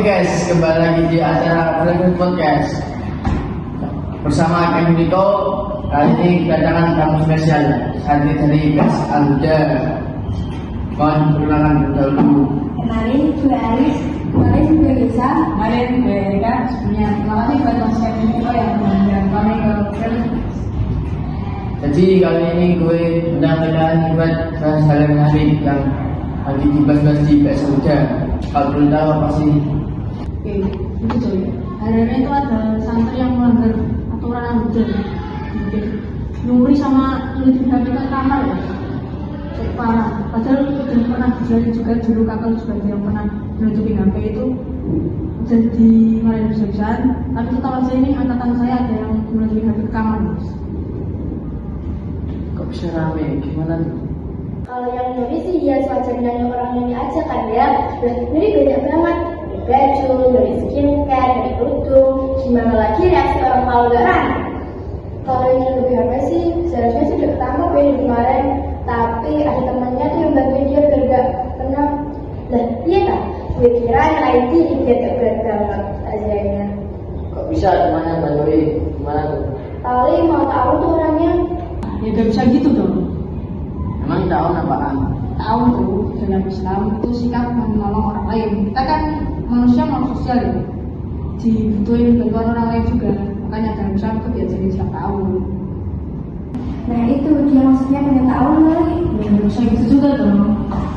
Oke guys, kembali lagi di acara Freelance Podcast bersama Kang Niko. Kali ini kedatangan tamu spesial hadir dari Gas Alhuda. Mohon perkenalkan dahulu. Kemarin gue Aris, kemarin gue Lisa, Kemarin gue Erika. Sebelumnya terima kasih buat Mas Kevin Niko yang mengundang kami ke Freelance. Jadi kali ini gue menyampaikan buat saling menarik yang lagi dibahas di Gas Alhuda. Kalau belum tahu apa sih? Oke, itu coy. Hari-hari itu ada santri yang melanggar aturan Alhuda. Nyuri sama nyelidip HP ke kamar ya. Cukup parah. Padahal udah pernah dijelasin juga dulu kakak sebagai yang pernah menutupi HP itu udah dimarahin besar-besaran. Tapi setelah saya ini angkatan saya ada yang menutupi HP ke kamar mas. Kok bisa rame? Gimana tuh? kalau yang nyuri sih ya sewajarnya orang nyuri aja kan ya. Udah nyuri banyak banget, nyuri baju, nyuri skincare, nyuri kerudung. Gimana lagi reaksi orang vulgaran? Kalau yang nyuri HP sih seharusnya sih udah ketangkap ya di kemarin. Tapi ada temannya tuh yang bantuin dia biar gak kena. Lah iya kan? Gue kira yang lain diri biar gak berat banget ajarnya. Kok bisa? Gimana bantuin? Gimana tuh? Kali mau tahu tuh orangnya. Ya gak bisa gitu dong. Emang tahun apaan? Tahu tuh dalam Islam itu sikap menolong orang lain. Kita kan manusia sosial ya. Dibutuhin bantuan orang lain juga. Makanya dalam Islam itu diajarin sikap tahu. Nah itu dia maksudnya punya tahun lagi. Ya gak bisa gitu juga dong.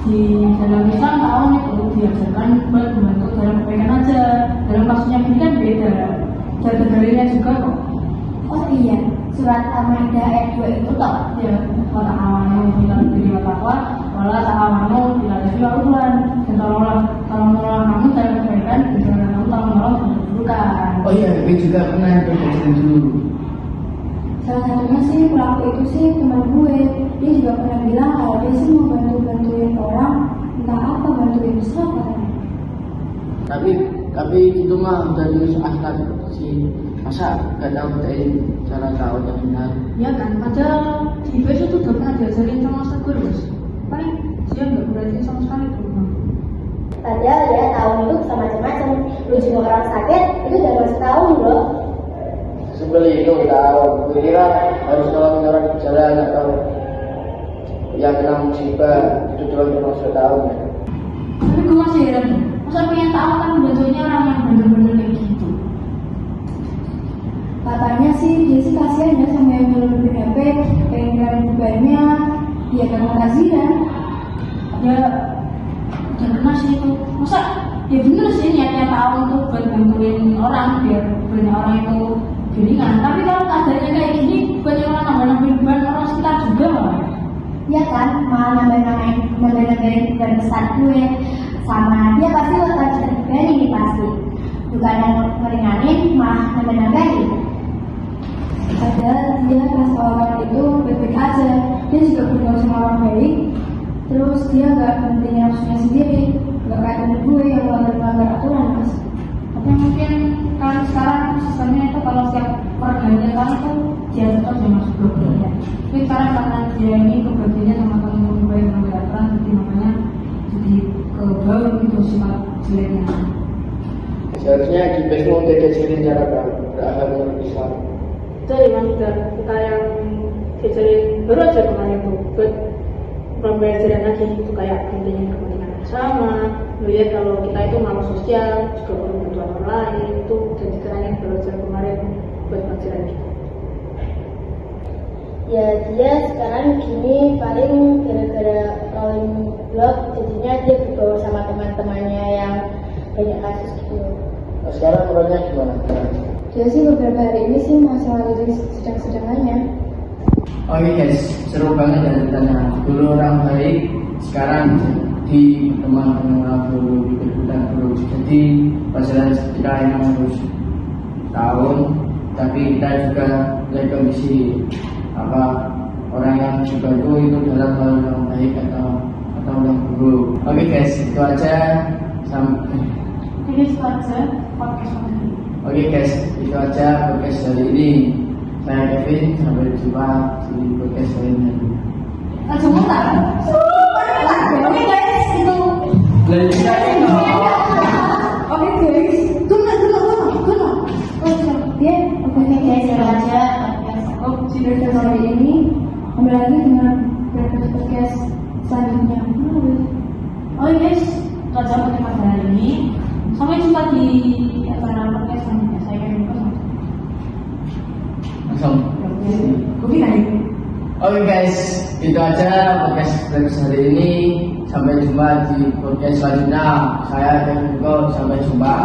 Di dalam Islam tahun itu diajarkan buat membantu dalam kebaikan aja. Dalam kasusnya ini kan beda. Jaga dalilnya juga kok. Oh iya, surat Al-Maidah ayat 2 itu toh. Ya, wala amanu bila diri wa taqwa, wala ta'amanu bila diri wa udwan. Dan kalau menolong kamu dalam kebaikan, dan kamu kalau menolong dalam keburukan. Oh iya, gue juga pernah belajar dulu. Salah satunya sih pelaku itu sih teman gue. Dia juga pernah bilang kalau dia sih mau bantuin orang, entah apa bantuin siapa. Tapi itu mah udah nulis akad sih. Masa gak tahu cara tahu yang benar? Ya kan, padahal di IPS itu udah pernah diajarin sama Ustaz Gurus. Paling dia nggak berarti sama sekali tuh. Padahal ya tahun itu bisa macam-macam. Lu juga orang sakit itu udah masuk tahun loh. Sebeli itu tahu. Gue kira harus nolong orang di jalan atau yang kena musibah itu doang yang masuk tahun ya. Tapi gue masih heran, masa pengen tahu kan bentuknya orang yang bener-bener kayak gitu. Katanya sih dia sih kasihan ya sama yang nyelundup HP, pengen bebannya, dia kan kasihan. Ya udah pernah sih itu. Masa ya bener sih niatnya tahu untuk buat bantuin orang biar banyak orang itu gelingan. Tapi kalau keadaannya kayak gini, banyak orang nambah-nambahin beban orang sekitar juga malah. Ya kan, malah nambah-nambahin beban besar gue. Sama dia pasti bakal terbebani nih pasti. Bukan yang meringanin, malah nambah-nambahin. Padahal dia pas awal itu baik-baik aja. Dia juga bergaul sama orang baik. Terus dia gak pentingin nafsunya sendiri. Gak kayak temen gue yang melanggar aturan mas. Tapi mungkin kan sekarang sistemnya itu kalau setiap pergantian itu dia tetap dia masuk blok ya. Tapi sekarang karena dia ini kebagiannya sama teman-teman baik yang aturan, jadi makanya jadi ke bawah gitu sifat jeleknya. Seharusnya di Facebook udah diajarin cara berakhlak menurut Islam. Itu memang sudah kita yang diajarin baru aja kemarin itu buat pembelajaran lagi itu kayak pentingnya kepentingan bersama. Melihat kalau kita itu makhluk sosial juga perlu bantuan orang lain itu udah diterangin belajar kemarin buat pelajaran kita. Ya dia sekarang gini paling gara-gara rolling blog jadinya dia bergaul sama teman-temannya yang banyak kasus gitu. Nah, sekarang menurutnya gimana? Dia sih beberapa hari ini sih masih lagi sedang-sedangannya. Oke guys, seru banget ya ceritanya. Dulu orang baik, sekarang di teman-teman orang dulu kita dulu. Jadi pelajaran kita yang harus tahun, tapi kita juga lihat kondisi apa orang yang dibantu itu dalam hal yang baik atau yang buruk. Oke guys, itu aja sampai. Ini itu aja podcast hari ini. Oke guys, itu aja podcast hari ini. Saya Kevin, sampai jumpa di podcast lainnya. Langsung mutar. Oke guys, itu. Lanjut. Oke guys. Oke guys, itu aja podcast cukup di hari ini. Kembali lagi dengan podcast selanjutnya. Oh guys, itu aja untuk pada hari ini. Sampai jumpa di acara podcast selanjutnya. Saya Kevin Kosong. Langsung. Kopi tadi. Oke guys, itu aja podcast hari ini. Sampai jumpa di podcast selanjutnya. Saya Kevin Kosong. Sampai jumpa.